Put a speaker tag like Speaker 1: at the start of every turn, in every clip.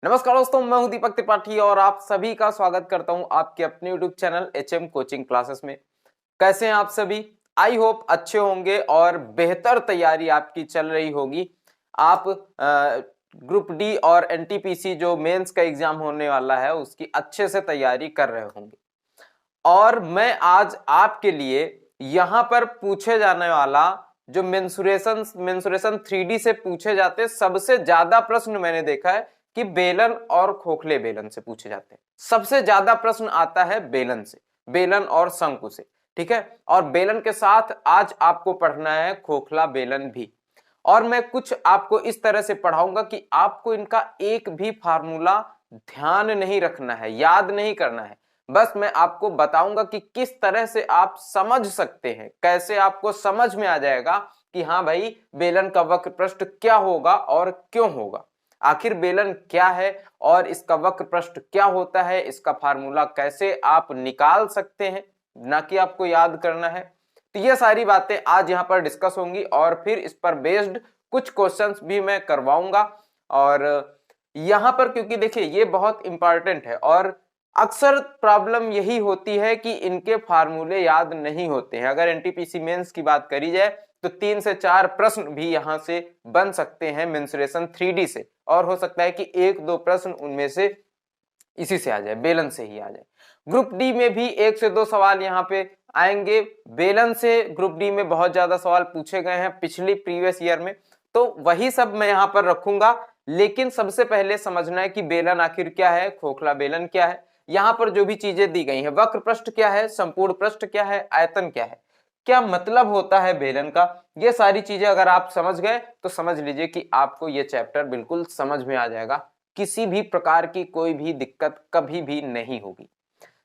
Speaker 1: नमस्कार दोस्तों, मैं हूं दीपक त्रिपाठी और आप सभी का स्वागत करता हूं आपके अपने YouTube channel HM coaching classes में। कैसे हैं आप सभी? आई होप अच्छे होंगे और बेहतर तैयारी आपकी चल रही होगी। आप ग्रुप डी और एनटीपीसी जो मेंस का एग्जाम होने वाला है उसकी अच्छे से तैयारी कर रहे होंगे। और मैं आज आपके लिए यहां पर पूछे जाने वाला जो मेंसुरेशन 3D से पूछे जाते सबसे ज्यादा प्रश्न मैंने देखा है कि बेलन और खोखले बेलन से पूछे जाते हैं। सबसे ज्यादा प्रश्न आता है बेलन से, बेलन और शंकु से, ठीक है। और बेलन के साथ आज आपको पढ़ना है खोखला बेलन भी। और मैं कुछ आपको इस तरह से पढ़ाऊंगा कि आपको इनका एक भी फार्मूला ध्यान नहीं रखना है, याद नहीं करना है। बस मैं आपको बताऊंगा कि किस तरह से आप समझ सकते हैं, कैसे आपको समझ में आ जाएगा कि हाँ भाई बेलन का वक्र पृष्ठ क्या होगा और क्यों होगा, आखिर बेलन क्या है और इसका वक्र पृष्ठ क्या होता है, इसका फार्मूला कैसे आप निकाल सकते हैं, ना कि आपको याद करना है। तो ये सारी बातें आज यहाँ पर डिस्कस होंगी और फिर इस पर बेस्ड कुछ क्वेश्चंस भी मैं करवाऊंगा। और यहाँ पर क्योंकि देखिए ये बहुत इंपॉर्टेंट है और अक्सर प्रॉब्लम यही होती है कि इनके फार्मूले याद नहीं होते हैं। अगर एनटीपीसी मेंस की बात करी जाए तो 3 से 4 प्रश्न भी यहां से बन सकते हैं मेंसुरेशन 3D से, और हो सकता है कि 1-2 प्रश्न उनमें से इसी से आ जाए, बेलन से ही आ जाए। ग्रुप डी में भी 1 से 2 सवाल यहाँ पे आएंगे बेलन से। ग्रुप डी में बहुत ज्यादा सवाल पूछे गए हैं पिछली प्रीवियस ईयर में, तो वही सब मैं यहाँ पर रखूंगा। लेकिन सबसे पहले समझना है कि बेलन आखिर क्या है, खोखला बेलन क्या है। यहाँ पर जो भी चीजें दी गई हैं, वक्र पृष्ठ क्या है, संपूर्ण पृष्ठ क्या है, आयतन क्या है, क्या मतलब होता है बेलन का, ये सारी चीजें अगर आप समझ गए तो समझ लीजिए कि आपको ये चैप्टर बिल्कुल समझ में आ जाएगा। किसी भी प्रकार की कोई भी दिक्कत कभी भी नहीं होगी।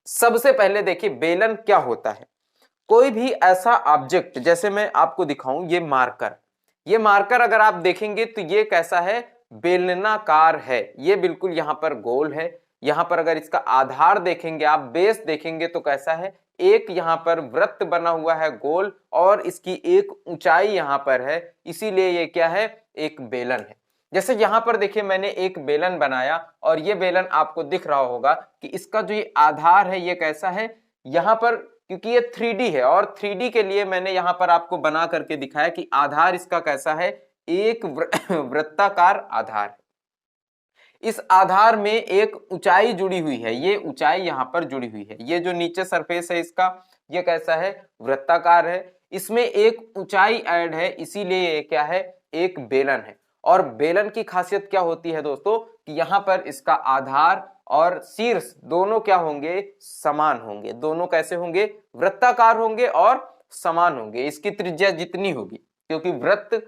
Speaker 1: सबसे पहले देखिए बेलन क्या होता है। कोई भी ऐसा ऑब्जेक्ट, जैसे मैं आपको दिखाऊं ये मार्कर, ये मार्कर अगर आप देखेंगे तो ये कैसा है, बेलनाकार है। ये बिल्कुल यहां पर गोल है। यहां पर अगर इसका आधार देखेंगे, आप बेस देखेंगे तो कैसा है, एक यहां पर वृत्त बना हुआ है गोल और इसकी एक ऊंचाई यहां पर है, इसीलिए ये क्या है, एक बेलन है। जैसे यहां पर देखिए मैंने एक बेलन बनाया और ये बेलन आपको दिख रहा होगा कि इसका जो ये आधार है ये कैसा है, यहां पर क्योंकि ये 3D है और 3D के लिए मैंने यहां पर आपको बना करके दिखाया कि आधार इसका कैसा है, एक वृत्ताकार आधार है। इस आधार में एक ऊंचाई जुड़ी हुई है, ये ऊंचाई यहां पर जुड़ी हुई है। ये जो नीचे सरफेस है इसका, ये कैसा है, वृत्ताकार है। इसमें एक ऊंचाई ऐड है, इसीलिए ये क्या है, एक बेलन है। और बेलन की खासियत क्या होती है दोस्तों कि यहां पर इसका आधार और शीर्ष दोनों क्या होंगे, समान होंगे। दोनों कैसे होंगे, वृत्ताकार होंगे और समान होंगे। इसकी त्रिज्या जितनी होगी, क्योंकि वृत्त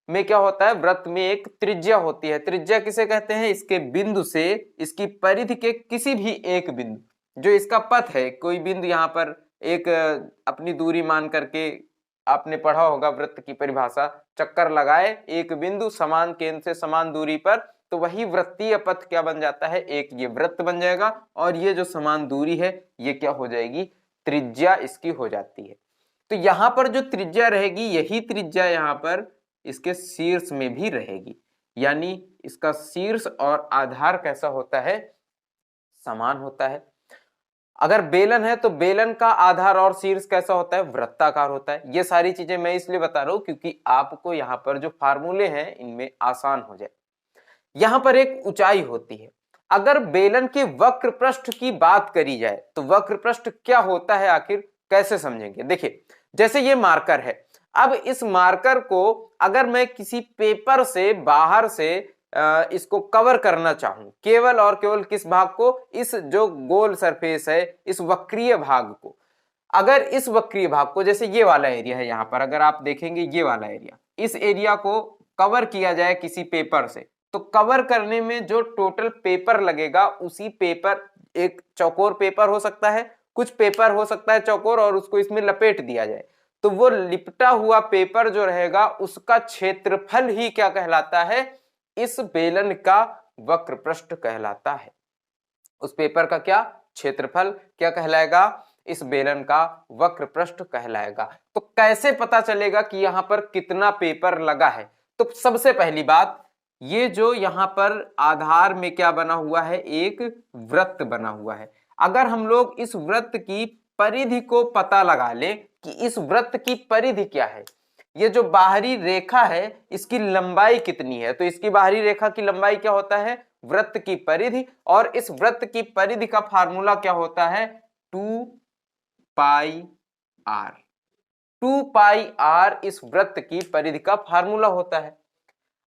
Speaker 1: में क्या होता है, वृत्त में एक त्रिज्या होती है। त्रिज्या किसे कहते हैं, इसके बिंदु से इसकी परिधि के किसी भी एक बिंदु, जो इसका पथ है, कोई बिंदु यहाँ पर एक अपनी दूरी मान करके, आपने पढ़ा होगा वृत्त की परिभाषा, चक्कर लगाए एक बिंदु समान केंद्र से समान दूरी पर, तो वही वृत्तीय पथ क्या बन जाता है, एक ये वृत्त बन जाएगा। और ये जो समान दूरी है ये क्या हो जाएगी, त्रिज्या इसकी हो जाती है। तो यहां पर जो त्रिज्या रहेगी यही त्रिज्या यहां पर इसके शीर्ष में भी रहेगी, यानी इसका शीर्ष और आधार कैसा होता है, समान होता है। अगर बेलन है तो बेलन का आधार और शीर्ष कैसा होता है, वृत्ताकार होता है। ये सारी चीजें मैं इसलिए बता रहा हूं क्योंकि आपको यहां पर जो फार्मूले हैं इनमें आसान हो जाए। यहां पर एक ऊंचाई होती है। अगर बेलन के वक्र पृष्ठ की बात करी जाए तो वक्र पृष्ठ क्या होता है, आखिर कैसे समझेंगे। देखिए जैसे ये मार्कर है, अब इस मार्कर को अगर मैं किसी पेपर से बाहर से इसको कवर करना चाहूं, केवल और केवल किस भाग को, इस जो गोल सरफेस है, इस वक्रीय भाग को, अगर इस वक्रीय भाग को, जैसे ये वाला एरिया है यहां पर, अगर आप देखेंगे ये वाला एरिया, इस एरिया को कवर किया जाए किसी पेपर से, तो कवर करने में जो टोटल पेपर लगेगा, उसी पेपर, एक चौकोर पेपर हो सकता है, कुछ पेपर हो सकता है चौकोर, और उसको इसमें लपेट दिया जाए, तो वो लिपटा हुआ पेपर जो रहेगा उसका क्षेत्रफल ही क्या कहलाता है, इस बेलन का वक्र पृष्ठ कहलाता है। उस पेपर का क्या क्षेत्रफल क्या कहलाएगा, इस बेलन का वक्र पृष्ठ कहलाएगा। तो कैसे पता चलेगा कि यहां पर कितना पेपर लगा है, तो सबसे पहली बात ये जो यहाँ पर आधार में क्या बना हुआ है, एक वृत्त बना हुआ है। अगर हम लोग इस वृत्त की परिधि को पता लगा ले कि इस वृत्त की परिधि क्या है, ये जो बाहरी रेखा है इसकी लंबाई कितनी है, तो इसकी बाहरी रेखा की लंबाई क्या होता है, वृत्त की परिधि। और इस वृत्त की परिधि का फार्मूला क्या होता है, 2 पाई आर। 2 पाई आर इस वृत्त की परिधि का फार्मूला होता है।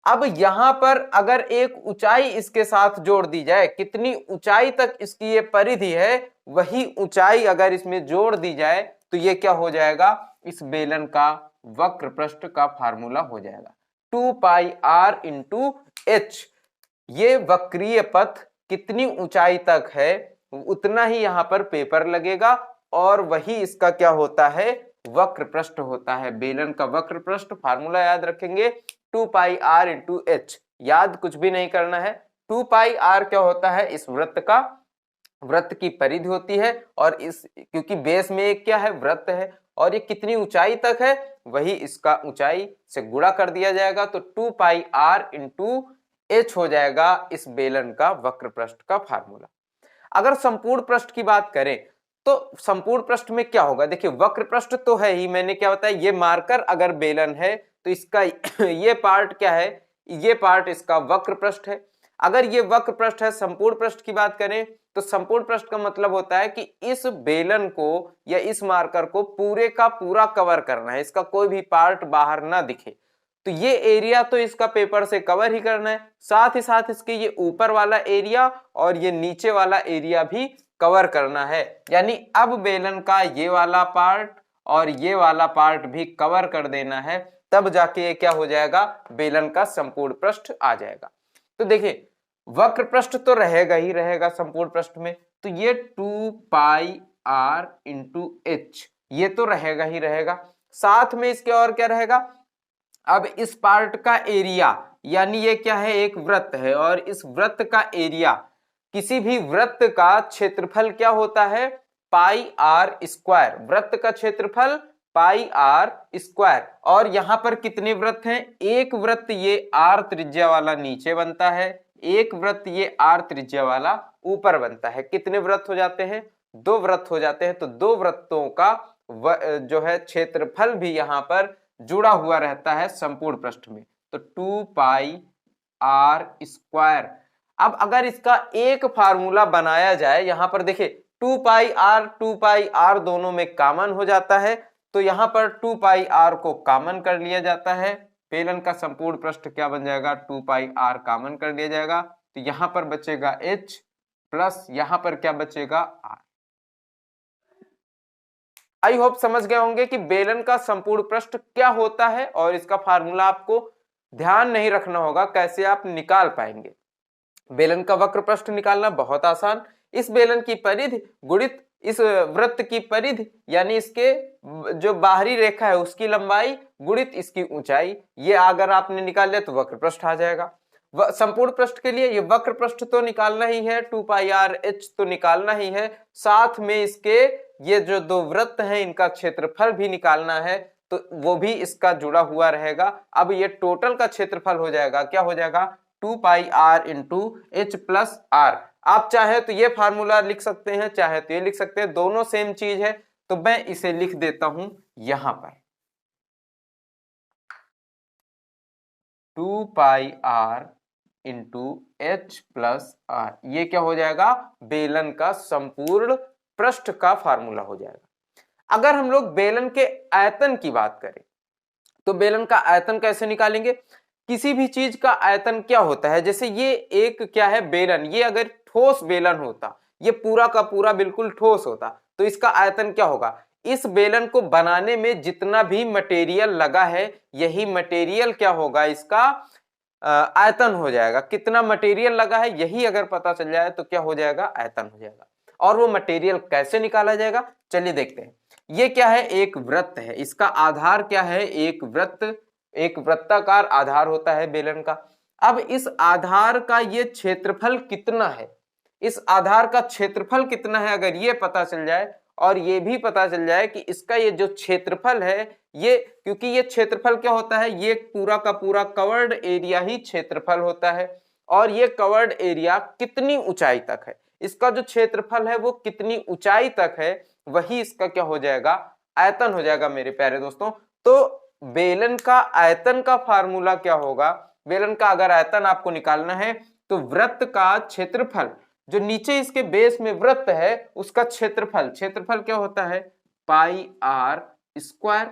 Speaker 1: अब यहां पर अगर एक ऊंचाई इसके साथ जोड़ दी जाए, कितनी ऊंचाई तक इसकी ये परिधि है, वही ऊंचाई अगर इसमें जोड़ दी जाए तो ये क्या हो जाएगा, इस बेलन का वक्र पृष्ठ का फार्मूला हो जाएगा 2 पाई आर इंटू एच। ये वक्रीय पथ कितनी ऊंचाई तक है उतना ही यहां पर पेपर लगेगा, और वही इसका क्या होता है, वक्र पृष्ठ होता है। बेलन का वक्र पृष्ठ फार्मूला याद रखेंगे 2 पाई आर इंटू एच, याद कुछ भी नहीं करना है। 2 पाई आर क्या होता है, इस वृत्त की परिधि होती है, और इस क्योंकि बेस में एक क्या है, वृत्त है, और ये कितनी ऊंचाई तक है वही इसका ऊंचाई से गुणा कर दिया जाएगा, तो 2 पाई आर इंटू एच हो जाएगा इस बेलन का वक्र पृष्ठ का फार्मूला। अगर संपूर्ण पृष्ठ की बात करें तो संपूर्ण पृष्ठ में क्या होगा, देखिए वक्र पृष्ठ तो है ही, मैंने क्या बताया, ये मार्कर अगर बेलन है तो इसका ये पार्ट क्या है, ये पार्ट इसका वक्र पृष्ठ है। अगर ये वक्र पृष्ठ है, संपूर्ण पृष्ठ की बात करें तो संपूर्ण पृष्ठ का मतलब होता है कि इस बेलन को या इस मार्कर को पूरे का पूरा कवर करना है, इसका कोई भी पार्ट बाहर ना दिखे। तो ये एरिया तो इसका पेपर से कवर ही करना है, साथ ही साथ इसके ये ऊपर वाला एरिया और ये नीचे वाला एरिया भी कवर करना है। यानी अब बेलन का ये वाला पार्ट और ये वाला पार्ट भी कवर कर देना है, तब जाके ये क्या हो जाएगा, बेलन का संपूर्ण पृष्ठ आ जाएगा। तो देखिए वक्र पृष्ठ तो रहेगा ही रहेगा संपूर्ण पृष्ठ में, तो ये 2 पाई आर इंटू एच ये तो रहेगा ही रहेगा। साथ में इसके और क्या रहेगा, अब इस पार्ट का एरिया, यानी ये क्या है, एक वृत्त है, और इस वृत्त का एरिया, किसी भी वृत्त का क्षेत्रफल क्या होता है, पाई आर स्क्वायर। वृत्त का क्षेत्रफल पाई आर स्क्वायर। और यहां पर कितने वृत्त हैं, एक वृत्त ये आर त्रिज्या वाला नीचे बनता है, एक वृत्त ये आर त्रिज्या वाला ऊपर बनता है। कितने वृत्त हो जाते हैं, 2 वृत्त हो जाते हैं। तो 2 वृत्तों का जो है क्षेत्रफल भी यहां पर जुड़ा हुआ रहता है संपूर्ण पृष्ठ में, तो 2 पाई आर स्क्वायर। अब अगर इसका एक फार्मूला बनाया जाए, यहां पर देखिए 2 पाई आर दोनों में कॉमन हो जाता है, तो यहां पर 2 पाई आर को कॉमन कर लिया जाता है। बेलन का संपूर्ण पृष्ठ क्या बन जाएगा, 2 पाई आर कॉमन कर लिया जाएगा, तो यहां पर बचेगा एच प्लस यहां पर क्या बचेगा, आर। आई होप समझ गए होंगे कि बेलन का संपूर्ण पृष्ठ क्या होता है, और इसका फार्मूला आपको ध्यान नहीं रखना होगा, कैसे आप निकाल पाएंगे। बेलन का वक्र पृष्ठ निकालना बहुत आसान, इस बेलन की परिधि गुणित इस वृत्त की परिधि, यानी इसके जो बाहरी रेखा है उसकी लंबाई गुणित इसकी ऊंचाई, ये अगर आपने निकाल लिया तो वक्र पृष्ठ आ जाएगा। संपूर्ण पृष्ठ के लिए ये वक्र पृष्ठ तो निकालना ही है, 2 पाई आर एच तो निकालना ही है, साथ में इसके ये जो 2 वृत्त हैं इनका क्षेत्रफल भी निकालना है, तो वो भी इसका जुड़ा हुआ रहेगा। अब ये टोटल का क्षेत्रफल हो जाएगा, क्या हो जाएगा, 2 pi R into H plus R. आप चाहे तो ये फार्मूला लिख सकते हैं, चाहे तो ये लिख सकते हैं, दोनों सेम चीज है, तो मैं इसे लिख देता हूं यहां पर 2 pi R into H plus R. ये क्या हो जाएगा, बेलन का संपूर्ण पृष्ठ का फार्मूला हो जाएगा। अगर हम लोग बेलन के आयतन की बात करें तो बेलन का आयतन कैसे निकालेंगे, किसी भी चीज का आयतन क्या होता है, जैसे ये एक क्या है बेलन, ये अगर ठोस बेलन होता, ये पूरा का पूरा बिल्कुल ठोस होता, तो इसका आयतन क्या होगा, इस बेलन को बनाने में जितना भी मटेरियल लगा है यही मटेरियल क्या होगा, इसका आयतन हो जाएगा। कितना मटेरियल लगा है यही अगर पता चल जाए तो क्या हो जाएगा, आयतन हो जाएगा। और वो मटेरियल कैसे निकाला जाएगा, चलिए देखते हैं। ये क्या है, एक वृत्त है, इसका आधार क्या है, एक वृत्त, एक वृत्ताकार आधार होता है बेलन का। अब इस आधार का ये क्षेत्रफल कितना है, इस आधार का क्षेत्रफल कितना है अगर ये पता चल जाए और ये भी पता चल जाए कि इसका ये जो क्षेत्रफल है, ये क्योंकि ये क्षेत्रफल क्या होता है, ये पूरा का पूरा कवर्ड एरिया ही क्षेत्रफल होता है। और ये कवर्ड एरिया कितनी ऊंचाई तक है, इसका जो क्षेत्रफल है वो कितनी ऊंचाई तक है, वही इसका क्या हो जाएगा, आयतन हो जाएगा मेरे प्यारे दोस्तों। तो बेलन का आयतन का फार्मूला क्या होगा, बेलन का अगर आयतन आपको निकालना है तो वृत्त का क्षेत्रफल, जो नीचे इसके बेस में वृत्त है उसका क्षेत्रफल, क्षेत्रफल क्या होता है, pi R square.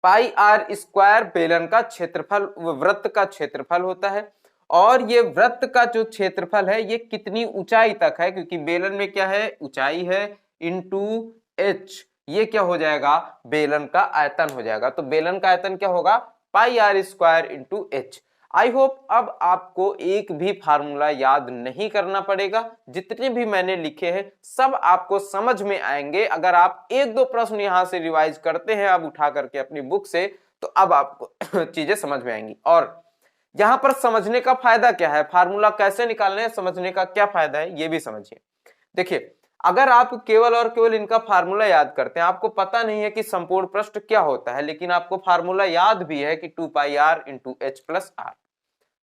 Speaker 1: Pi R square बेलन का क्षेत्रफल, वृत्त का क्षेत्रफल होता है। और ये वृत्त का जो क्षेत्रफल है ये कितनी ऊंचाई तक है, क्योंकि बेलन में क्या है, ऊंचाई है, इंटू एच, ये क्या हो जाएगा, बेलन का आयतन हो जाएगा। तो बेलन का आयतन क्या होगा, pi R square into H. I hope अब आपको एक भी फार्मूला याद नहीं करना पड़ेगा, जितने भी मैंने लिखे हैं सब आपको समझ में आएंगे। अगर आप एक दो प्रश्न यहां से रिवाइज करते हैं अब उठा करके अपनी बुक से, तो अब आपको चीजें समझ में आएंगी। और यहां पर समझने का फायदा क्या है, फार्मूला कैसे निकालने हैं, समझने का क्या फायदा है ये भी समझिए। देखिए, अगर आप केवल और केवल इनका फार्मूला याद करते हैं, आपको पता नहीं है कि संपूर्ण पृष्ठ क्या होता है, लेकिन आपको फार्मूला याद भी है कि 2 pi R into H plus R,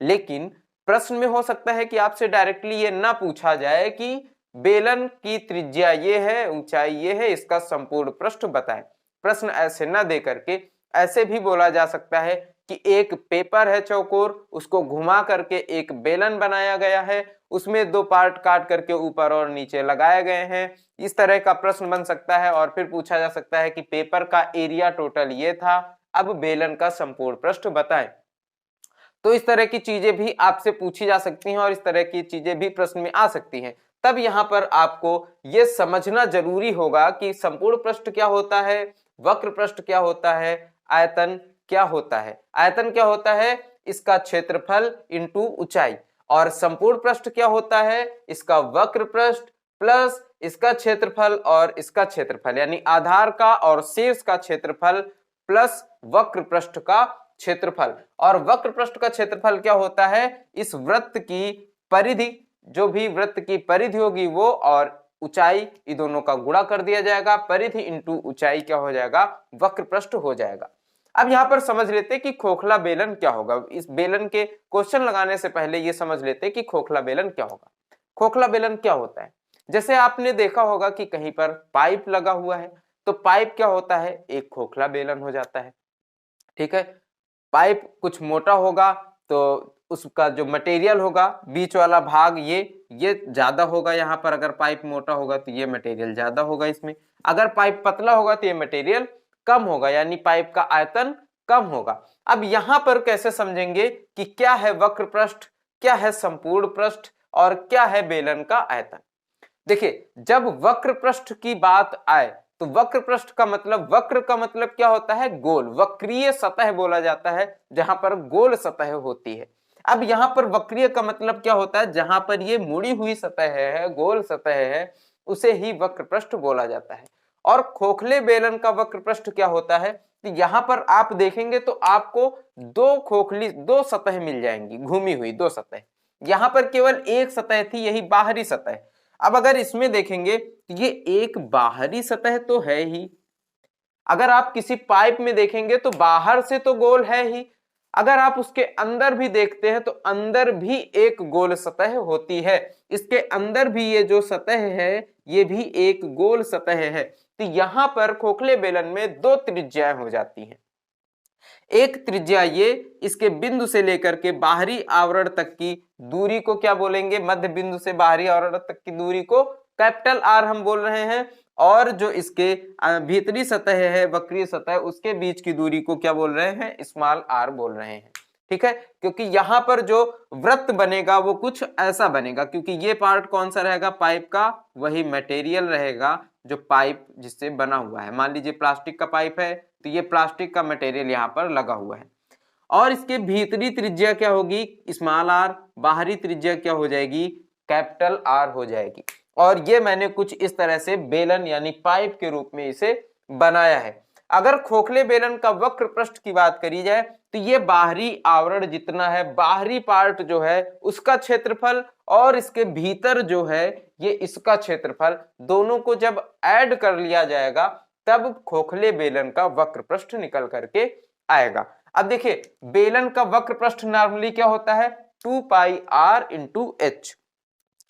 Speaker 1: लेकिन प्रश्न में हो सकता है कि आपसे डायरेक्टली ये ना पूछा जाए कि बेलन की त्रिज्या ये है, ऊंचाई ये है, इसका संपूर्ण पृष्ठ बताएं। प्रश्न ऐसे ना दे करके ऐसे भी बोला जा सकता है कि एक पेपर है चौकोर, उसको घुमा करके एक बेलन बनाया गया है, उसमें दो पार्ट काट करके ऊपर और नीचे लगाए गए हैं, इस तरह का प्रश्न बन सकता है। और फिर पूछा जा सकता है कि पेपर का एरिया टोटल ये था, अब बेलन का संपूर्ण पृष्ठ बताएं। तो इस तरह की चीजें भी आपसे पूछी जा सकती हैं और इस तरह की चीजें भी प्रश्न में आ सकती हैं। तब यहां पर आपको यह समझना जरूरी होगा कि संपूर्ण पृष्ठ क्या होता है, वक्र पृष्ठ क्या होता है, आयतन क्या होता है। आयतन क्या होता है, इसका क्षेत्रफल इंटू ऊंचाई, और संपूर्ण पृष्ठ क्या होता है, इसका वक्र पृष्ठ प्लस इसका क्षेत्रफल और इसका क्षेत्रफल, यानी आधार का और शीर्ष का क्षेत्रफल प्लस वक्र पृष्ठ का क्षेत्रफल। और वक्र पृष्ठ का क्षेत्रफल क्या होता है, इस वृत्त की परिधि, जो भी वृत्त की परिधि होगी वो और ऊंचाई, इन दोनों का गुणा कर दिया जाएगा, परिधि इंटू ऊंचाई क्या हो जाएगा, वक्र पृष्ठ हो जाएगा। अब यहां पर समझ लेते हैं कि खोखला बेलन क्या होगा। इस बेलन के क्वेश्चन लगाने से पहले ये समझ लेते हैं कि खोखला बेलन क्या होगा। खोखला बेलन क्या होता है, जैसे आपने देखा होगा कि कहीं पर पाइप लगा हुआ है, तो पाइप क्या होता है, एक खोखला बेलन हो जाता है। ठीक है, पाइप कुछ मोटा होगा तो उसका जो मटेरियल होगा, बीच वाला भाग ये ज्यादा होगा, यहाँ पर अगर पाइप मोटा होगा तो ये मटेरियल ज्यादा होगा इसमें, अगर पाइप पतला होगा तो ये मटेरियल कम होगा, यानी पाइप का आयतन कम होगा। अब यहां पर कैसे समझेंगे कि क्या है वक्र पृष्ठ, क्या है संपूर्ण पृष्ठ और क्या है बेलन का आयतन। देखिए, जब वक्र पृष्ठ की बात आए तो वक्र पृष्ठ का मतलब, वक्र का मतलब क्या होता है, गोल, वक्रीय सतह बोला जाता है, जहां पर गोल सतह होती है। अब यहां पर वक्रीय का मतलब क्या होता है, जहां पर ये मुड़ी हुई सतह है, गोल सतह है, उसे ही वक्र पृष्ठ बोला जाता है। और खोखले बेलन का वक्र पृष्ठ क्या होता है, तो यहां पर आप देखेंगे तो आपको दो सतह मिल जाएंगी, घूमी हुई दो सतह। यहां पर केवल एक सतह थी, यही बाहरी सतह। अब अगर इसमें देखेंगे तो ये एक बाहरी सतह तो है ही, अगर आप किसी पाइप में देखेंगे तो बाहर से तो गोल है ही, अगर आप उसके अंदर भी देखते हैं तो अंदर भी एक गोल सतह होती है, इसके अंदर भी ये जो सतह है ये भी एक गोल सतह है। तो यहां पर खोखले बेलन में दो त्रिज्याएं हो जाती हैं। एक त्रिज्या ये इसके बिंदु से लेकर के बाहरी आवरण तक की दूरी को क्या बोलेंगे, मध्य बिंदु से बाहरी आवरण तक की दूरी को कैपिटल आर हम बोल रहे हैं, और जो इसके भीतरी सतह है, वक्रीय सतह, उसके बीच की दूरी को क्या बोल रहे हैं, स्मॉल आर बोल रहे हैं। ठीक है, क्योंकि यहां पर जो वृत्त बनेगा वो कुछ ऐसा बनेगा, क्योंकि ये पार्ट कौन सा रहेगा, पाइप का वही मटेरियल रहेगा जो पाइप जिससे बना हुआ है। मान लीजिए प्लास्टिक का पाइप है तो ये प्लास्टिक का मटेरियल यहाँ पर लगा हुआ है, और इसके भीतरी त्रिज्या क्या होगी, स्मॉल आर, बाहरी त्रिज्या क्या हो जाएगी, कैपिटल आर हो जाएगी। और ये मैंने कुछ इस तरह से बेलन यानी पाइप के रूप में इसे बनाया है। अगर खोखले बेलन का वक्र पृष्ठ की बात करी जाए तो ये बाहरी आवरण जितना है, बाहरी पार्ट जो है उसका क्षेत्रफल और इसके भीतर जो है ये इसका क्षेत्रफल, दोनों को जब ऐड कर लिया जाएगा तब खोखले बेलन का वक्र पृष्ठ निकल करके आएगा। अब देखिए बेलन का वक्र पृष्ठ नॉर्मली क्या होता है, 2 पाई r इंटू एच।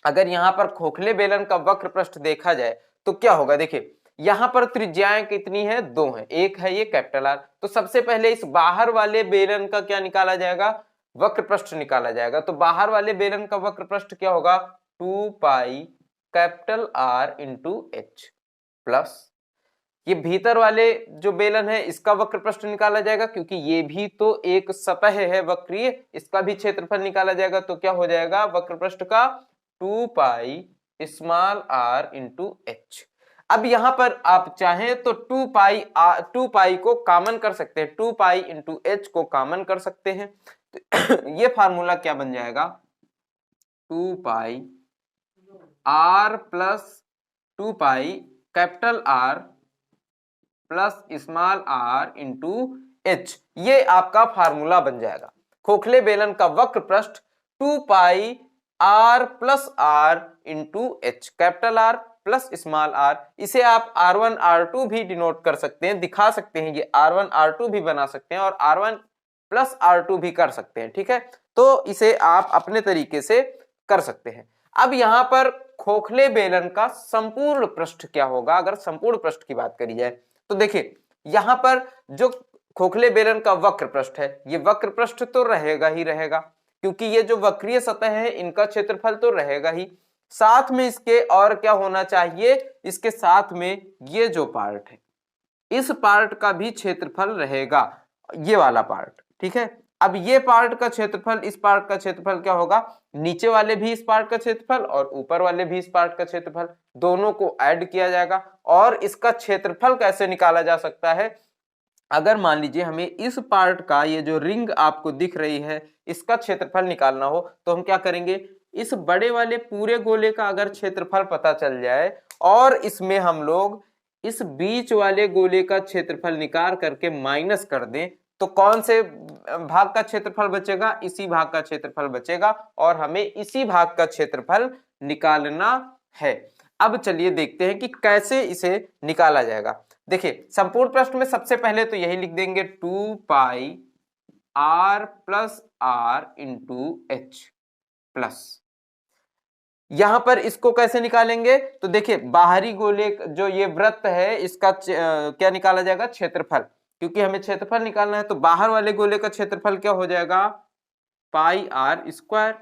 Speaker 1: अगर यहां पर खोखले बेलन का वक्र पृष्ठ देखा जाए तो क्या होगा, देखिए यहां पर त्रिज्याएं कितनी है, 2 है, एक है ये कैपिटल आर। तो सबसे पहले इस बाहर वाले बेलन का क्या निकाला जाएगा, वक्र पृष्ठ निकाला जाएगा। तो बाहर वाले बेलन का वक्र पृष्ठ क्या होगा, 2 pi capital are into H, plus ये भीतर वाले जो बेलन है इसका वक्र पृष्ठ निकाला जाएगा, क्योंकि ये भी तो एक सतह है वक्रीय, इसका भी क्षेत्रफल निकाला जाएगा। तो क्या हो जाएगा वक्र पृष्ठ का, 2 pi small R into H. अब यहां पर आप चाहें तो 2 पाई को कॉमन कर सकते हैं, 2 पाई इंटू एच को कॉमन कर सकते हैं। तो ये फार्मूला क्या बन जाएगा, 2 pi R plus 2 pi capital R plus small R into H, ये आपका फार्मूला बन जाएगा। खोखले बेलन का वक्र पृष्ठ 2 pi R plus R into H, capital R plus small R. इसे आप R1 R2 भी डिनोट कर सकते हैं, दिखा सकते हैं, ये R1 R2 भी बना सकते हैं और R1 प्लस R2 भी कर सकते हैं, ठीक है। तो इसे आप अपने तरीके से कर सकते हैं। अब यहां पर खोखले बेलन का संपूर्ण पृष्ठ क्या होगा, अगर संपूर्ण पृष्ठ की बात करी जाए तो देखिए यहां पर जो खोखले बेलन का वक्र पृष्ठ है, ये वक्र पृष्ठ तो रहेगा ही रहेगा, क्योंकि ये जो वक्रीय सतह है इनका क्षेत्रफल तो रहेगा ही। साथ में इसके और क्या होना चाहिए, इसके साथ में ये जो पार्ट है इस पार्ट का भी क्षेत्रफल रहेगा, ये वाला पार्ट, ठीक है। अब ये पार्ट का क्षेत्रफल, इस पार्ट का क्षेत्रफल क्या होगा, नीचे वाले भी इस पार्ट का क्षेत्रफल और ऊपर वाले भी इस पार्ट का क्षेत्रफल, दोनों को ऐड किया जाएगा। और इसका क्षेत्रफल कैसे निकाला जा सकता है, अगर मान लीजिए हमें इस पार्ट का, ये जो रिंग आपको दिख रही है, इसका क्षेत्रफल निकालना हो तो हम क्या करेंगे, इस बड़े वाले पूरे गोले का अगर क्षेत्रफल पता चल जाए और इसमें हम लोग इस बीच वाले गोले का क्षेत्रफल निकाल करके माइनस कर दें तो कौन से भाग का क्षेत्रफल बचेगा, इसी भाग का क्षेत्रफल बचेगा और हमें इसी भाग का क्षेत्रफल निकालना है। अब चलिए देखते हैं कि कैसे इसे निकाला जाएगा। देखिए संपूर्ण पृष्ठ में सबसे पहले तो यही लिख देंगे, 2 pi R plus R into H, plus यहां पर इसको कैसे निकालेंगे, तो देखिए बाहरी गोले जो ये वृत्त है इसका क्या निकाला जाएगा, क्षेत्रफल, क्योंकि हमें क्षेत्रफल निकालना है। तो बाहर वाले गोले का क्षेत्रफल क्या हो जाएगा, pi R square,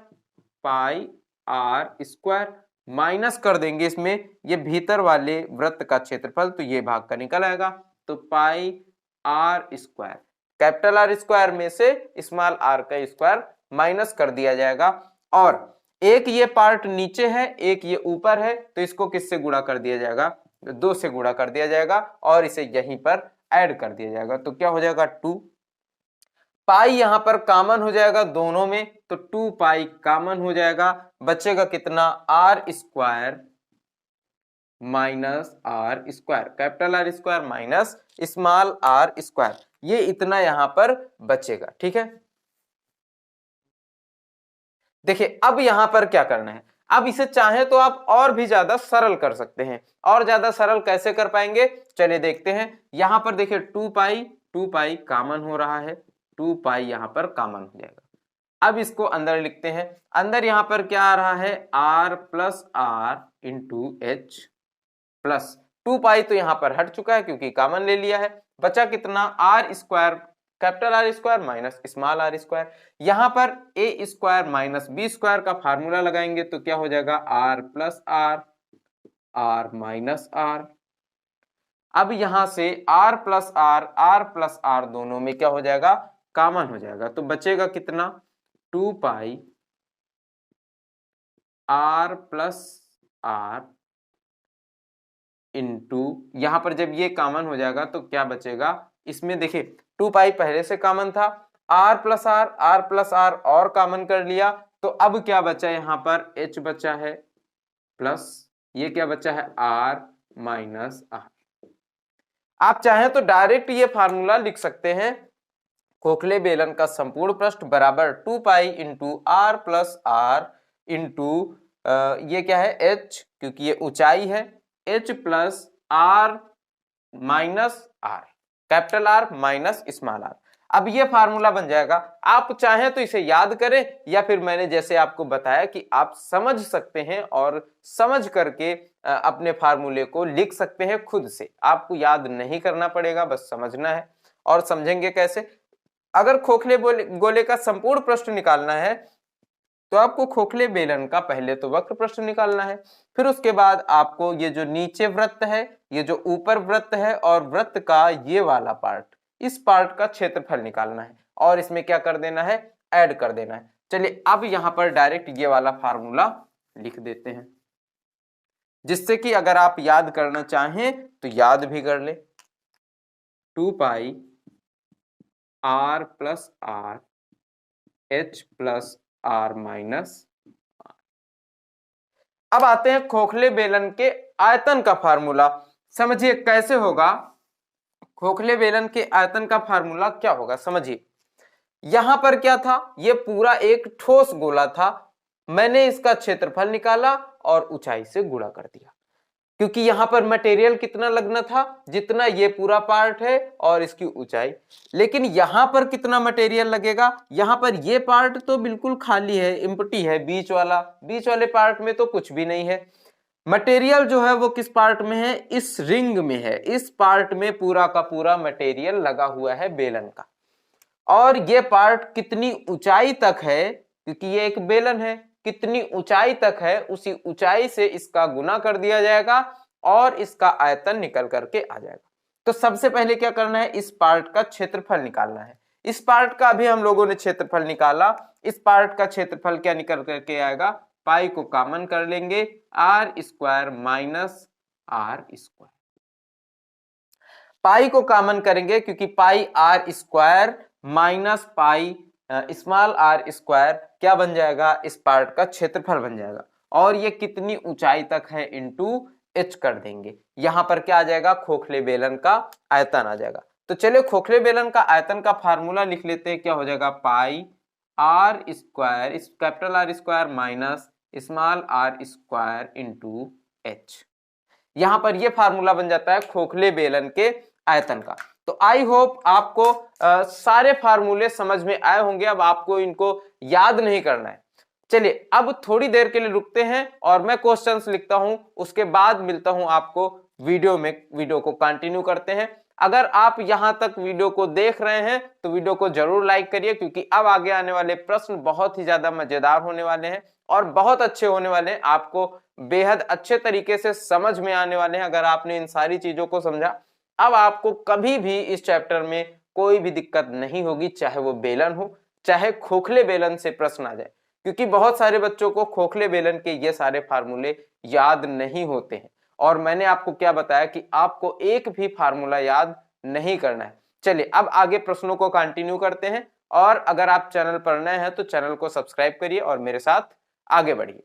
Speaker 1: pi R square, minus कर देंगे इसमें ये भीतर वाले वृत्त का क्षेत्रफल, तो ये भाग का निकल आएगा। तो pi R square, capital R square में से स्मॉल आर का स्क्वायर माइनस कर दिया जाएगा। और एक ये पार्ट नीचे है, एक ये ऊपर है, तो इसको किससे गुणा कर दिया जाएगा, 2 से गुणा कर दिया जाएगा और इसे यहीं पर ऐड कर दिया जाएगा। तो क्या हो जाएगा, 2 पाई यहां पर कॉमन हो जाएगा दोनों में, तो 2 पाई कॉमन हो जाएगा, बचेगा कितना, R square minus R square, capital R square minus small R square, ये इतना यहां पर बचेगा, ठीक है। देखिए अब यहां पर क्या करना है, अब इसे चाहे तो आप और भी ज्यादा सरल कर सकते हैं। और ज्यादा सरल कैसे कर पाएंगे, चलिए देखते हैं। यहां पर देखिए 2 पाई कॉमन हो रहा है, 2 पाई यहां पर कॉमन हो जाएगा। अब इसको अंदर लिखते हैं, अंदर यहां पर क्या आ रहा है, R plus R into H, plus 2 pi तो यहां पर हट चुका है क्योंकि कॉमन ले लिया है, बचा कितना, R square, capital R square minus small R square. यहां पर A square minus B square का फार्मूला लगाएंगे तो क्या हो जाएगा, R plus R, R minus R. अब यहां से आर प्लस आर दोनों में क्या हो जाएगा, कॉमन हो जाएगा, तो बचेगा कितना, 2 pi R plus R into, यहां पर जब ये कॉमन हो जाएगा तो क्या बचेगा, इसमें देखिए 2 पाई पहले से कॉमन था, आर प्लस आर और कॉमन कर लिया, तो अब क्या बचा, यहां पर h बचा है, प्लस ये क्या बचा है, आर माइनस आर। आप चाहें तो डायरेक्ट ये फार्मूला लिख सकते हैं खोखले बेलन का संपूर्ण पृष्ठ बराबर 2 pi into R plus R into ये क्या है h, क्योंकि ये ऊंचाई है, h plus R minus R, capital R minus small R. अब ये फार्मूला बन जाएगा। आप चाहें तो इसे याद करें या फिर मैंने जैसे आपको बताया कि आप समझ सकते हैं और समझ करके अपने फार्मूले को लिख सकते हैं खुद से। आपको याद नहीं करना पड़ेगा, बस समझना है। और समझेंगे कैसे? अगर खोखले गोले का संपूर्ण पृष्ठ निकालना है तो आपको खोखले बेलन का पहले तो वक्र पृष्ठ निकालना है, फिर उसके बाद आपको ये जो नीचे वृत्त है, ये जो ऊपर वृत्त है और वृत्त का ये वाला पार्ट, इस पार्ट का क्षेत्रफल निकालना है और इसमें क्या कर देना है, ऐड कर देना है। चलिए अब यहां पर डायरेक्ट ये वाला फार्मूला लिख देते हैं, जिससे कि अगर आप याद करना चाहें तो याद भी कर ले। 2 pi R plus R H plus R minus. अब आते हैं खोखले बेलन के आयतन का फार्मूला। समझिए कैसे होगा खोखले बेलन के आयतन का फार्मूला, क्या होगा समझिए। यहां पर क्या था, ये पूरा एक ठोस गोला था, मैंने इसका क्षेत्रफल निकाला और ऊंचाई से गुणा कर दिया, क्योंकि यहां पर मटेरियल कितना लगना था, जितना ये पूरा पार्ट है और इसकी ऊंचाई। लेकिन यहां पर कितना मटेरियल लगेगा, यहां पर ये पार्ट तो बिल्कुल खाली है, एम्प्टी है, बीच वाले पार्ट में तो कुछ भी नहीं है। मटेरियल जो है वो किस पार्ट में है, इस रिंग में है, इस पार्ट में पूरा का पूरा मटेरियल लगा हुआ है बेलन का। और ये पार्ट कितनी ऊंचाई तक है, क्योंकि ये एक बेलन है, कितनी ऊंचाई तक है उसी ऊंचाई से इसका गुना कर दिया जाएगा और इसका आयतन निकल करके आ जाएगा। तो सबसे पहले क्या करना है, इस पार्ट का क्षेत्रफल निकालना है। इस पार्ट का भी हम लोगों ने क्षेत्रफल निकाला, इस पार्ट का क्षेत्रफल क्या निकल करके आएगा, पाई को कॉमन कर लेंगे, R square minus R square. Pi को कॉमन करेंगे क्योंकि pi R square minus pi small R square क्या बन जाएगा, इस पार्ट का क्षेत्रफल बन जाएगा। और ये कितनी ऊंचाई तक है इंटू एच कर देंगे। यहां पर क्या आ जाएगा, खोखले बेलन का आयतन आ जाएगा। तो चलिए खोखले बेलन का आयतन का फार्मूला लिख लेते हैं, क्या हो जाएगा, पाई आर स्क्वायर, इस capital R square minus small R square into H. यहां पर यह फार्मूला बन जाता है खोखले बेलन के आयतन का। तो आई होप आपको सारे फार्मूले समझ में आए होंगे, अब आपको इनको याद नहीं करना है। चलिए अब थोड़ी देर के लिए रुकते हैं और मैं क्वेश्चंस लिखता हूं, उसके बाद मिलता हूं आपको वीडियो में। वीडियो को कंटिन्यू करते हैं। अगर आप यहां तक वीडियो को देख रहे हैं तो वीडियो को जरूर लाइक करिए, क्योंकि अब आगे आने वाले प्रश्न बहुत ही ज्यादा मजेदार होने वाले हैं और बहुत अच्छे होने वाले हैं, आपको बेहद अच्छे तरीके से समझ में आने वाले हैं। अगर आपने इन सारी चीजों को समझा, अब आपको कभी भी इस चैप्टर में कोई भी दिक्कत नहीं होगी, चाहे वो बेलन हो, चाहे खोखले बेलन से प्रश्न आ जाए, क्योंकि बहुत सारे बच्चों को खोखले बेलन के ये सारे फार्मूले याद नहीं होते हैं। और मैंने आपको क्या बताया कि आपको एक भी फार्मूला याद नहीं करना है। चलिए अब आगे प्रश्नों को कंटिन्यू करते हैं, और अगर आप चैनल पर नए हैं तो चैनल को सब्सक्राइब करिए और मेरे साथ आगे बढ़िए।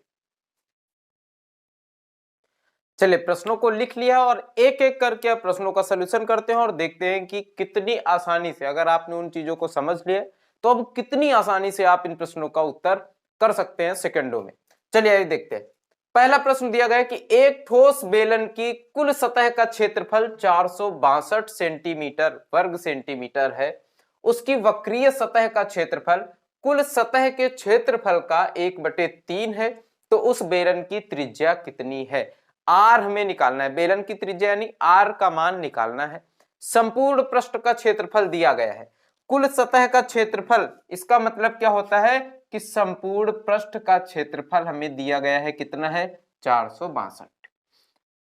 Speaker 1: चलिए प्रश्नों को लिख लिया और एक एक करके अब प्रश्नों का सलूशन करते हैं और देखते हैं कि कितनी आसानी से, अगर आपने उन चीजों को समझ लिया तो अब कितनी आसानी से आप इन प्रश्नों का उत्तर कर सकते हैं सेकंडों में। चलिए देखते हैं। पहला प्रश्न दिया गया है कि एक ठोस बेलन की कुल सतह का क्षेत्रफल 462 सेंटीमीटर वर्ग सेंटीमीटर है, उसकी वक्रीय सतह का क्षेत्रफल कुल सतह के क्षेत्रफल का 1/3 है, तो उस बेलन की त्रिज्या कितनी है। आर हमें निकालना है, बेलन की त्रिज्या यानी आर का मान निकालना है। संपूर्ण पृष्ठ का क्षेत्रफल दिया गया है, कुल सतह का क्षेत्रफल, इसका मतलब क्या होता है कि संपूर्ण पृष्ठ का क्षेत्रफल हमें दिया गया है, कितना है, 462।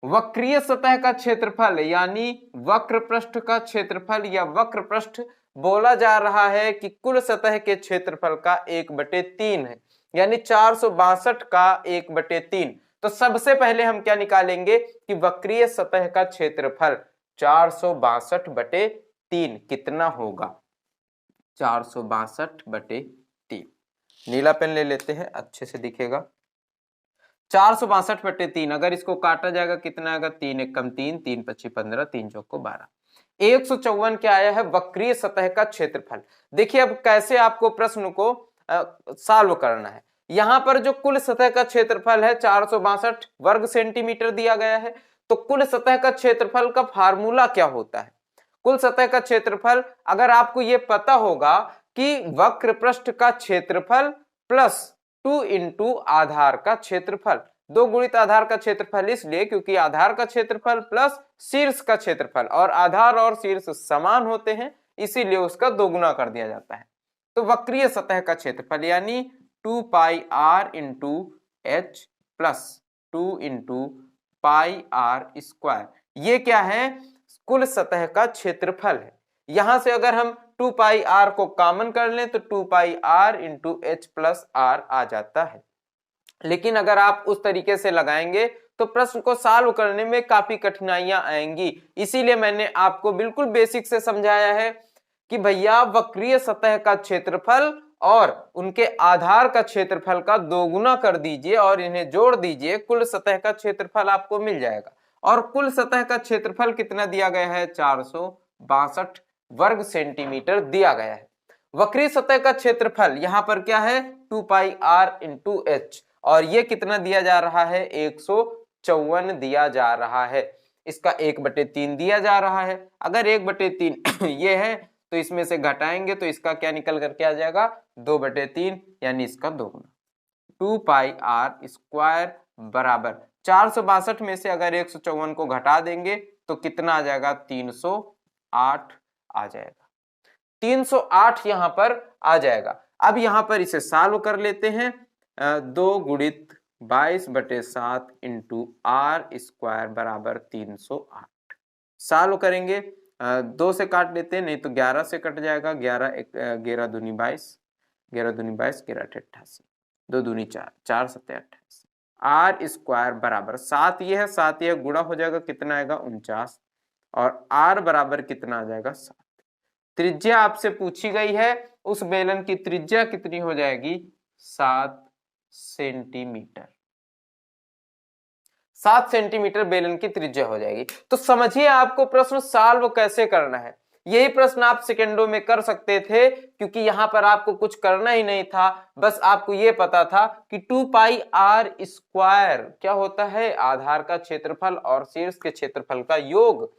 Speaker 1: वक्रीय सतह का क्षेत्रफल यानी वक्र पृष्ठ का क्षेत्रफल, या वक्र पृष्ठ बोला जा रहा है कि कुल सतह के क्षेत्रफल का 1/3 है, यानी 462 का 1/3। तो सबसे पहले हम क्या निकालेंगे कि वक्रीय सतह का क्षेत्रफल 462/3 कितना होगा, 462/3। नीला पेन ले लेते हैं, अच्छे से दिखेगा। 462/3 अगर इसको काटा जाएगा कितना आएगा, 3 × 1 = 3, 3 × 5 = 15, 3 × 4 = 12। 154 क्या आया है, वक्रीय सतह का क्षेत्रफल। देखिए अब कैसे आपको प्रश्न को सॉल्व करना है। यहां पर जो कुल सतह का क्षेत्रफल है 462 वर्ग सेंटीमीटर दिया गया है, तो कुल सतह का क्षेत्रफल का फार्मूला क्या होता है? कुल सतह का क्षेत्रफल, अगर आपको यह पता होगा कि वक्र पृष्ठ का क्षेत्रफल प्लस 2 इंटू आधार का क्षेत्रफल, 2 गुणित आधार का क्षेत्रफल इसलिए क्योंकि आधार का क्षेत्रफल प्लस शीर्ष का क्षेत्रफल, और आधार और शीर्ष समान होते हैं इसीलिए उसका दोगुना कर दिया जाता है। तो वक्रीय सतह का क्षेत्रफल यानी 2 pi R into H plus 2 into pi R square, ये क्या है, कुल सतह का क्षेत्रफल है। यहां से अगर हम 2 पाई आर को कॉमन कर लें तो 2 pi R into H plus R आ जाता है। लेकिन अगर आप उस तरीके से लगाएंगे तो प्रश्न को सॉल्व करने में काफी कठिनाइयां आएंगी, इसीलिए मैंने आपको बिल्कुल बेसिक से समझाया है कि भैया वक्रीय सतह का क्षेत्रफल और उनके आधार का क्षेत्रफल का दोगुना कर दीजिए और इन्हें जोड़ दीजिए, कुल सतह का क्षेत्रफल आपको मिल जाएगा। और कुल सतह का क्षेत्रफल कितना दिया गया है, 462 वर्ग सेंटीमीटर दिया गया है। वक्रीय सतह का क्षेत्रफल यहां पर क्या है, 2 पाई आर इंटू एच, और ये कितना दिया जा रहा है, 154 दिया जा रहा है। इसका 1/3 दिया जा रहा है। अगर 1/3 ये है तो इसमें से घटाएंगे तो इसका क्या निकल करके आ जाएगा, 2/3, यानी इसका दोगुना। 2 पाई आर स्क्वायर बराबर 462 में से अगर 154 को घटा देंगे तो कितना आ जाएगा, 308 आ जाएगा। 308 यहां पर आ जाएगा। अब यहां पर इसे सॉल्व कर लेते हैं। 2 गुणित 22/7 इंटू आर स्क्वायर बराबर 308। सॉल्व करेंगे, 2 से काट लेते हैं, नहीं तो 11 से कट जाएगा। 11 दूनी 22, 11 दूनी 22, 11 88, 2 दूनी 4, 4 सत्ते 88। आर स्क्वायर बराबर 7 ये है, 7 ये गुणा हो जाएगा, कितना आएगा, 49, और आर बराबर कितना आ जाएगा, 7। त्रिज्या आपसे पूछी गई है, उस बेलन की त्रिज्या कितनी हो जाएगी, 7 सेंटीमीटर। 7 सेंटीमीटर बेलन की त्रिज्या हो जाएगी। तो समझिए आपको प्रश्न सॉल्व कैसे करना है। यही प्रश्न आप सेकेंडों में कर सकते थे क्योंकि यहां पर आपको कुछ करना ही नहीं था, बस आपको यह पता था कि 2 पाई आर स्क्वायर क्या होता है, आधार का क्षेत्रफल और शीर्ष के क्षेत्रफल का योग,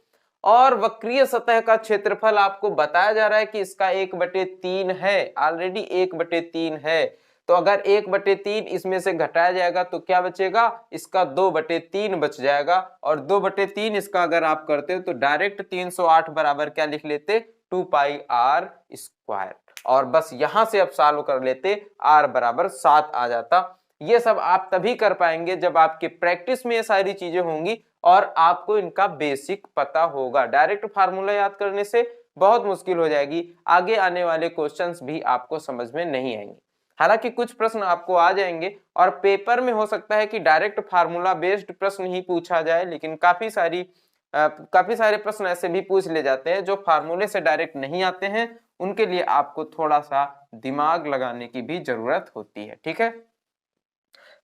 Speaker 1: और वक्रीय सतह का क्षेत्रफल आपको बताया जा रहा है कि इसका 1/3 है, ऑलरेडी 1/3 है। तो अगर 1/3 इसमें से घटाया जाएगा तो क्या बचेगा, इसका 2/3 बच जाएगा, और 2/3 इसका अगर आप करते हो तो डायरेक्ट 308 बराबर क्या लिख लेते, 2 पाई आर स्क्वायर, और बस यहां से अब सॉल्व कर लेते, आर बराबर 7 आ जाता। ये सब आप तभी कर पाएंगे जब आपके प्रैक्टिस में ये सारी चीजें होंगी और आपको इनका बेसिक पता होगा। डायरेक्ट फार्मूला याद करने से बहुत मुश्किल हो जाएगी, आगे आने वाले क्वेश्चंस भी आपको समझ में नहीं आएंगे। हालांकि कुछ प्रश्न आपको आ जाएंगे और पेपर में हो सकता है कि डायरेक्ट फार्मूला बेस्ड प्रश्न ही पूछा जाए, लेकिन काफी सारे प्रश्न ऐसे भी पूछ ले जाते हैं जो फार्मूले से डायरेक्ट नहीं आते हैं, उनके लिए आपको थोड़ा सा दिमाग लगाने की भी जरूरत होती है। ठीक है,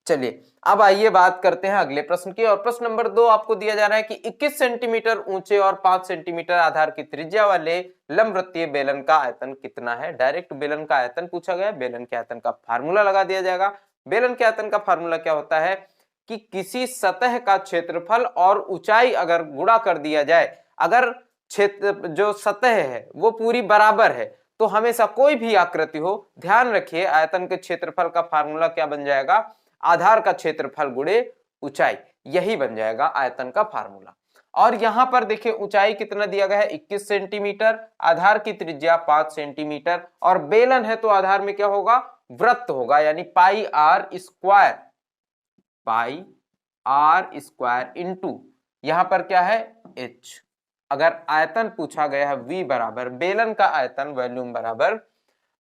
Speaker 1: चलिए अब आइए बात करते हैं अगले प्रश्न की। और प्रश्न नंबर 2 आपको दिया जा रहा है कि 21 सेंटीमीटर ऊंचे और 5 सेंटीमीटर आधार की त्रिज्या वाले लंबवृत्तीय बेलन का आयतन कितना है। डायरेक्ट बेलन का आयतन पूछा गया, बेलन के आयतन का फार्मूला लगा दिया जाएगा। बेलन के आयतन का फार्मूला क्या होता है कि किसी सतह का क्षेत्रफल और ऊंचाई अगर गुणा कर दिया जाए, अगर क्षेत्र जो सतह है वो पूरी बराबर है, तो हमेशा कोई भी आकृति हो, ध्यान रखिए आयतन के क्षेत्रफल का फार्मूला क्या बन जाएगा, आधार का क्षेत्रफल गुणे ऊंचाई, यही बन जाएगा आयतन का फार्मूला। और यहां पर देखिए ऊंचाई कितना दिया गया है, 21 सेंटीमीटर, आधार की त्रिज्या 5 सेंटीमीटर, और बेलन है तो आधार में क्या होगा, वृत्त होगा, यानी पाई आर स्क्वायर इंटू यहां पर क्या है, एच। अगर आयतन पूछा गया है v बराबर बेलन का आयतन वॉल्यूम बराबर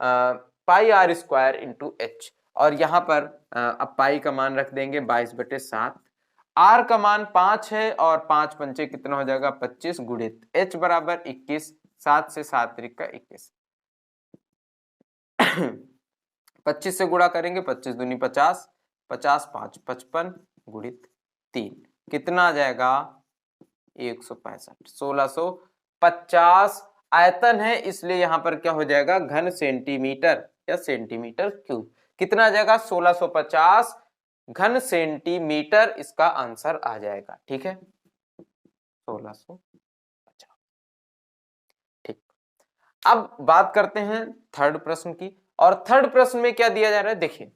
Speaker 1: पाई आर स्क्वायर इंटू एच, और यहां पर अब पाई का मान रख देंगे 22/7, आर का मान 5 है और 5 पंचे कितना हो जाएगा 25 गुणित एच बराबर 21, 7 से 7 त्रिक का 21, 25 से गुणा करेंगे 25 दूनी 50, 50 5 55 गुणित 3 कितना आ जाएगा 165, 1600 50 आयतन है, इसलिए यहां पर क्या हो जाएगा घन सेंटीमीटर या सेंटीमीटर क्यूब। कितना आ जाएगा 1650 घन सेंटीमीटर, इसका आंसर आ जाएगा। ठीक है 1650। ठीक, अब बात करते हैं थर्ड प्रश्न की। और थर्ड प्रश्न में क्या दिया जा रहा है देखिए,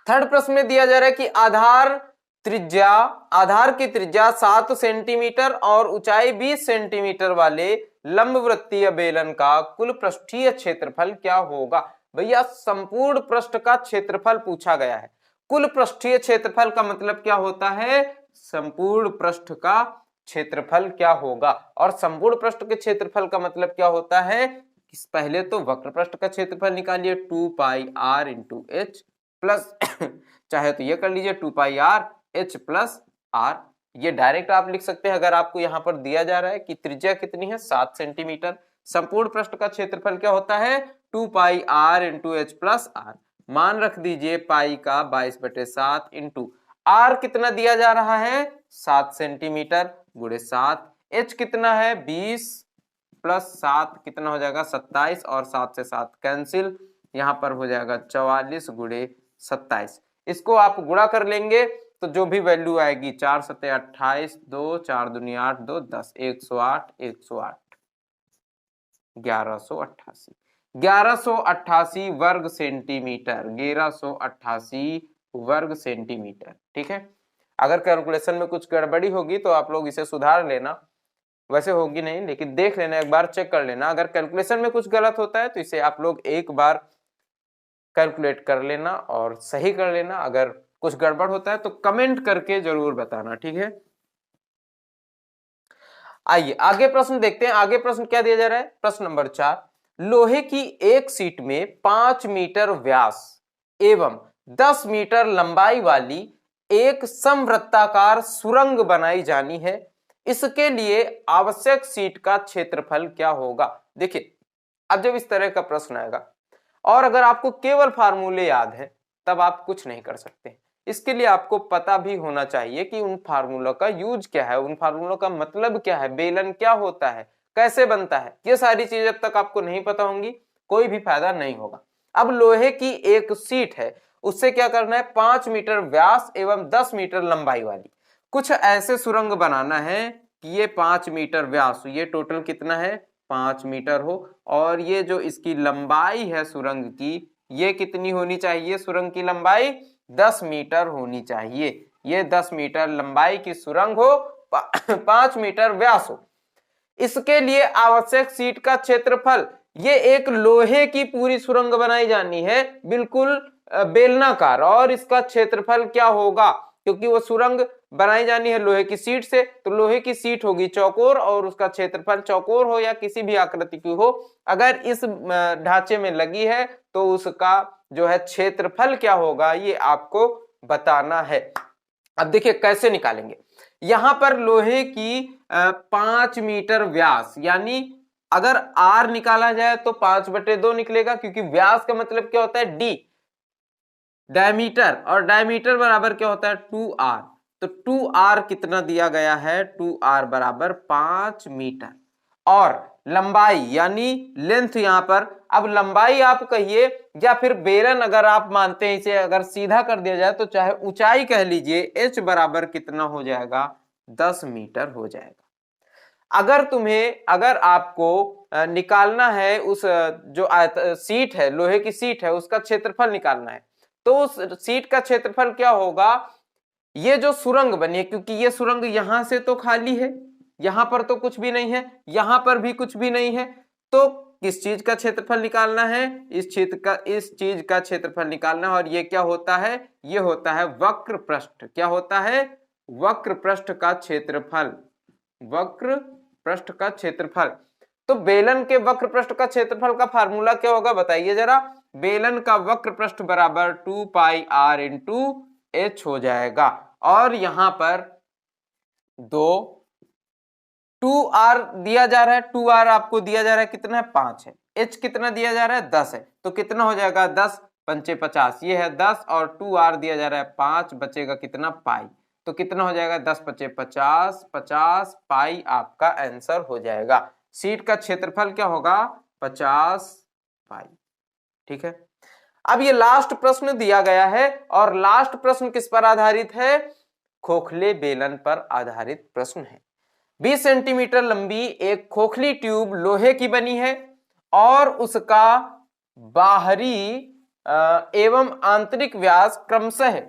Speaker 1: थर्ड प्रश्न में दिया जा रहा है कि आधार की त्रिज्या 7 सेंटीमीटर और ऊंचाई 20 सेंटीमीटर वाले लंबवृत्तीय बेलन का कुल पृष्ठीय क्षेत्रफल क्या होगा। भैया संपूर्ण पृष्ठ का क्षेत्रफल पूछा गया है। कुल पृष्ठीय क्षेत्रफल का मतलब क्या होता है, संपूर्ण पृष्ठ का क्षेत्रफल क्या होगा। और संपूर्ण पृष्ठ के क्षेत्रफल का मतलब क्या होता है, पहले तो वक्र पृष्ठ का क्षेत्रफल निकालिए 2 पाई r इंटू एच प्लस चाहे तो ये कर लीजिए 2 पाई r h प्लस r। ये डायरेक्ट आप लिख सकते हैं। अगर आपको यहां पर दिया जा रहा है कि त्रिज्या कितनी है 7 सेंटीमीटर, संपूर्ण पृष्ठ का क्षेत्रफल क्या होता है 2 पाई r into H plus r। मान रख दीजिए पाई का 22/7 इंटू r कितना दिया जा रहा है 7 सेंटीमीटर गुणे 7, h कितना है 20 प्लस 7 कितना हो जाएगा 27 और 7 से 7 कैंसिल, यहां पर हो जाएगा 44 गुणे 27। इसको आप गुणा कर लेंगे तो जो भी वैल्यू आएगी 4 सते 28, 2 4 दूनी 8, 2 10, 108 1188 वर्ग सेंटीमीटर, 1188 वर्ग सेंटीमीटर। ठीक है, अगर कैलकुलेशन में कुछ गड़बड़ी होगी तो आप लोग इसे सुधार लेना, वैसे होगी नहीं लेकिन देख लेना, एक बार चेक कर लेना। अगर कैलकुलेशन में कुछ गलत होता है तो इसे आप लोग एक बार कैलकुलेट कर लेना और सही कर लेना। अगर कुछ गड़बड़ होता है तो कमेंट करके जरूर बताना। ठीक है, आइए आगे प्रश्न देखते हैं। आगे प्रश्न क्या दिया जा रहा है, प्रश्न नंबर 4, लोहे की एक सीट में 5 मीटर व्यास एवं 10 मीटर लंबाई वाली एक समवृत्ताकार सुरंग बनाई जानी है। इसके लिए आवश्यक सीट का क्षेत्रफल क्या होगा। देखिए अब जब इस तरह का प्रश्न आएगा और अगर आपको केवल फार्मूले याद है तब आप कुछ नहीं कर सकते। इसके लिए आपको पता भी होना चाहिए कि उन फार्मूलों का यूज क्या है, उन फार्मूलों का मतलब क्या है, बेलन क्या होता है, कैसे बनता है। ये सारी चीजें जब तक आपको नहीं पता होंगी कोई भी फायदा नहीं होगा। अब लोहे की एक सीट है, उससे क्या करना है 5 मीटर व्यास एवं 10 मीटर लंबाई वाली कुछ ऐसे सुरंग बनाना है कि ये 5 मीटर व्यास, ये टोटल कितना है 5 मीटर हो, और ये जो इसकी लंबाई है सुरंग की ये कितनी होनी चाहिए, सुरंग की लंबाई 10 मीटर होनी चाहिए। ये 10 मीटर लंबाई की सुरंग हो, 5 मीटर व्यास हो। इसके लिए आवश्यक सीट का क्षेत्रफल, ये एक लोहे की पूरी सुरंग बनाई जानी है बिल्कुल बेलनाकार, और इसका क्षेत्रफल क्या होगा, क्योंकि वो सुरंग बनाई जानी है लोहे की सीट से, तो लोहे की सीट होगी चौकोर और उसका क्षेत्रफल चौकोर हो या किसी भी आकृति की हो, अगर इस ढांचे में लगी है तो उसका जो है क्षेत्रफल क्या होगा ये आपको बताना है। अब देखिए कैसे निकालेंगे। यहां पर लोहे की 5 मीटर व्यास, यानी अगर r निकाला जाए तो 5/2 निकलेगा, क्योंकि व्यास का मतलब क्या होता है d डायमीटर, और डायमीटर बराबर क्या होता है 2r। तो 2r कितना दिया गया है 2r बराबर 5 मीटर, और लंबाई यानी लेंथ यहां पर, अब लंबाई आप कहिए या फिर बेलन अगर आप मानते हैं, इसे अगर सीधा कर दिया जाए तो चाहे ऊंचाई कह लीजिए, h बराबर कितना हो जाएगा 10 मीटर हो जाएगा। अगर आपको निकालना है उस जो सीट है लोहे की सीट है उसका क्षेत्रफल निकालना है, तो उस सीट का क्षेत्रफल क्या होगा, ये जो सुरंग बनी है, क्योंकि ये सुरंग यहां से तो खाली है, यहां पर तो कुछ भी नहीं है, यहां पर भी कुछ भी नहीं है, तो किस चीज का क्षेत्रफल निकालना है, इस चीज का क्षेत्रफल निकालना है। और ये क्या होता है, ये होता है वक्र पृष्ठ, क्या होता है वक्र पृष्ठ का क्षेत्रफल, वक्र पृष्ठ का क्षेत्रफल। तो बेलन के वक्र पृष्ठ का क्षेत्रफल का फार्मूला क्या होगा बताइए जरा। बेलन का वक्र पृष्ठ बराबर 2 पाई r इंटू h हो जाएगा, और यहां पर 2r दिया जा रहा है, 2r आपको दिया जा रहा है कितना है 5 है, h कितना दिया जा रहा है 10 है, तो कितना हो जाएगा 10 पंचे 50, ये है 10 और 2r दिया जा रहा है 5, बचेगा कितना पाई, तो कितना हो जाएगा 10 पचे 50, 50 पाई आपका आंसर हो जाएगा। सीट का क्षेत्रफल क्या होगा 50 पाई। ठीक है, अब ये लास्ट प्रश्न दिया गया है और लास्ट प्रश्न किस पर आधारित है, खोखले बेलन पर आधारित प्रश्न है। 20 सेंटीमीटर लंबी एक खोखली ट्यूब लोहे की बनी है और उसका बाहरी एवं आंतरिक व्यास क्रमशः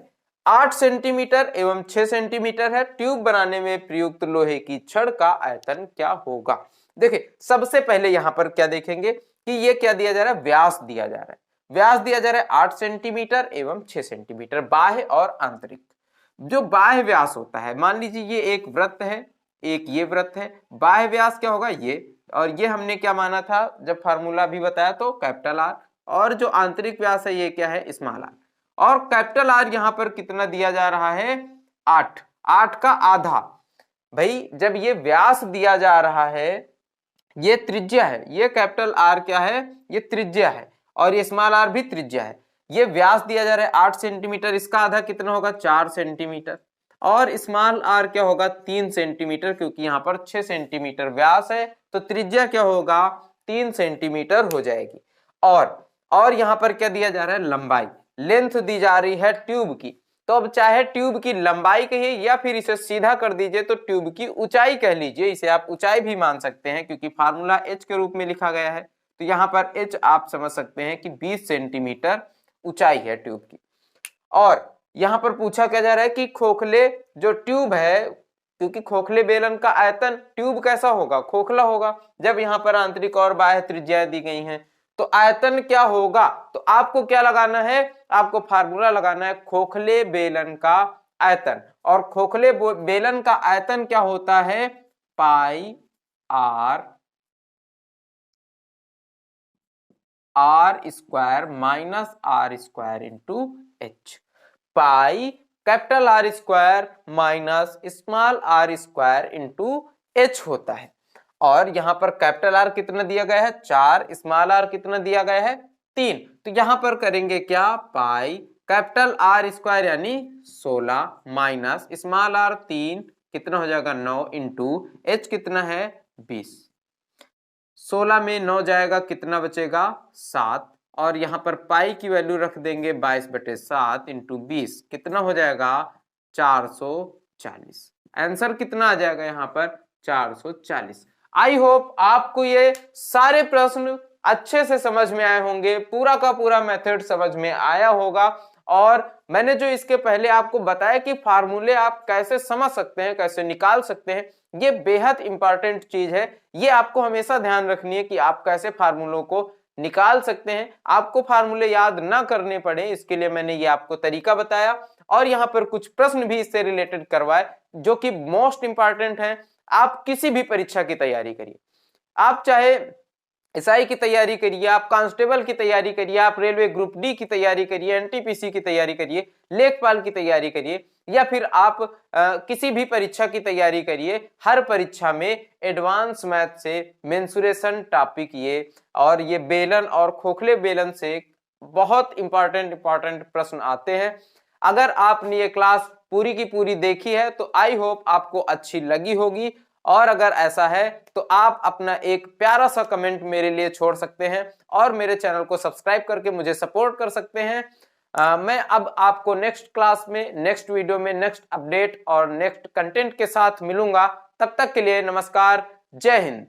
Speaker 1: 8 सेंटीमीटर एवं 6 सेंटीमीटर है। ट्यूब बनाने में प्रयुक्त लोहे की छड़ का आयतन क्या होगा। देखिए सबसे पहले यहां पर क्या देखेंगे कि ये क्या दिया जा रहा है, व्यास दिया जा रहा है। व्यास दिया जा रहा है 8 सेंटीमीटर एवं 6 सेंटीमीटर बाह्य और आंतरिक। जो बाह्य व्यास होता है, मान लीजिए ये एक वृत्त है, एक ये वृत्त है, बाह्य व्यास क्या होगा ये, और ये हमने क्या माना था जब फार्मूला भी बताया तो कैपिटल आर, और जो आंतरिक व्यास है ये क्या है स्मॉल आर। और कैपिटल आर यहां पर कितना दिया जा रहा है 8, 8 का आधा। भाई जब ये व्यास दिया जा रहा है, ये त्रिज्या है, ये कैपिटल आर क्या है ये त्रिज्या है और ये स्मॉल आर भी त्रिज्या है। ये व्यास दिया जा रहा है 8 सेंटीमीटर, इसका आधा कितना होगा 4 सेंटीमीटर, और स्मॉल आर क्या होगा 3 सेंटीमीटर, क्योंकि यहाँ पर 6 सेंटीमीटर व्यास है तो त्रिज्या क्या होगा 3 सेंटीमीटर हो जाएगी। और यहाँ पर क्या दिया जा रहा है लंबाई, लेंथ दी जा रही है ट्यूब की। तो अब चाहे ट्यूब की लंबाई कहिए या फिर इसे सीधा कर दीजिए तो ट्यूब की ऊंचाई कह लीजिए, इसे आप ऊंचाई भी मान सकते हैं क्योंकि फार्मूला एच के रूप में लिखा गया है। तो यहाँ पर एच आप समझ सकते हैं कि 20 सेंटीमीटर ऊंचाई है ट्यूब की। और यहां पर पूछा क्या जा रहा है कि खोखले जो ट्यूब है, क्योंकि खोखले बेलन का आयतन, ट्यूब कैसा होगा खोखला होगा, जब यहां पर आंतरिक और बाह्य त्रिज्याएं दी गई हैं तो आयतन क्या होगा, तो आपको क्या लगाना है, आपको फार्मूला लगाना है खोखले बेलन का आयतन। और खोखले बेलन का आयतन क्या होता है pi R square minus R square into H. Pi capital R square minus small R square into H होता है। और यहां पर कैपिटल आर कितना दिया गया है 4, स्मॉल आर कितना दिया गया है 3। तो यहां पर करेंगे क्या पाई कैपिटल आर स्क्वायर यानी 16 माइनस स्मॉल आर 3 कितना हो जाएगा 9 इंटू एच कितना है 20। 16 में 9 जाएगा कितना बचेगा 7, और यहां पर पाई की वैल्यू रख देंगे 22/7 इंटू 20 कितना हो जाएगा 440। आंसर कितना आ जाएगा यहाँ पर 440। आई होप आपको ये सारे प्रश्न अच्छे से समझ में आए होंगे, पूरा का पूरा मेथड समझ में आया होगा। और मैंने जो इसके पहले आपको बताया कि फार्मूले आप कैसे समझ सकते हैं, कैसे निकाल सकते हैं, ये बेहद इंपॉर्टेंट चीज है। ये आपको हमेशा ध्यान रखनी है कि आप कैसे फार्मूलों को निकाल सकते हैं। आपको फार्मूले याद ना करने पड़े इसके लिए मैंने ये आपको तरीका बताया, और यहाँ पर कुछ प्रश्न भी इससे रिलेटेड करवाए जो कि मोस्ट इंपॉर्टेंट है। आप किसी भी परीक्षा की तैयारी करिए, आप चाहे एसआई की तैयारी करिए, आप कांस्टेबल की तैयारी करिए, आप रेलवे ग्रुप डी की तैयारी करिए, एनटीपीसी की तैयारी करिए, लेखपाल की तैयारी करिए, या फिर आप किसी भी परीक्षा की तैयारी करिए, हर परीक्षा में एडवांस मैथ से मेंसुरेशन टॉपिक ये और ये बेलन और खोखले बेलन से बहुत इंपॉर्टेंट प्रश्न आते हैं। अगर आपने ये क्लास पूरी की पूरी देखी है तो आई होप आपको अच्छी लगी होगी, और अगर ऐसा है तो आप अपना एक प्यारा सा कमेंट मेरे लिए छोड़ सकते हैं और मेरे चैनल को सब्सक्राइब करके मुझे सपोर्ट कर सकते हैं। मैं अब आपको नेक्स्ट क्लास में, नेक्स्ट वीडियो में, नेक्स्ट अपडेट और नेक्स्ट कंटेंट के साथ मिलूंगा। तब तक के लिए नमस्कार, जय हिंद।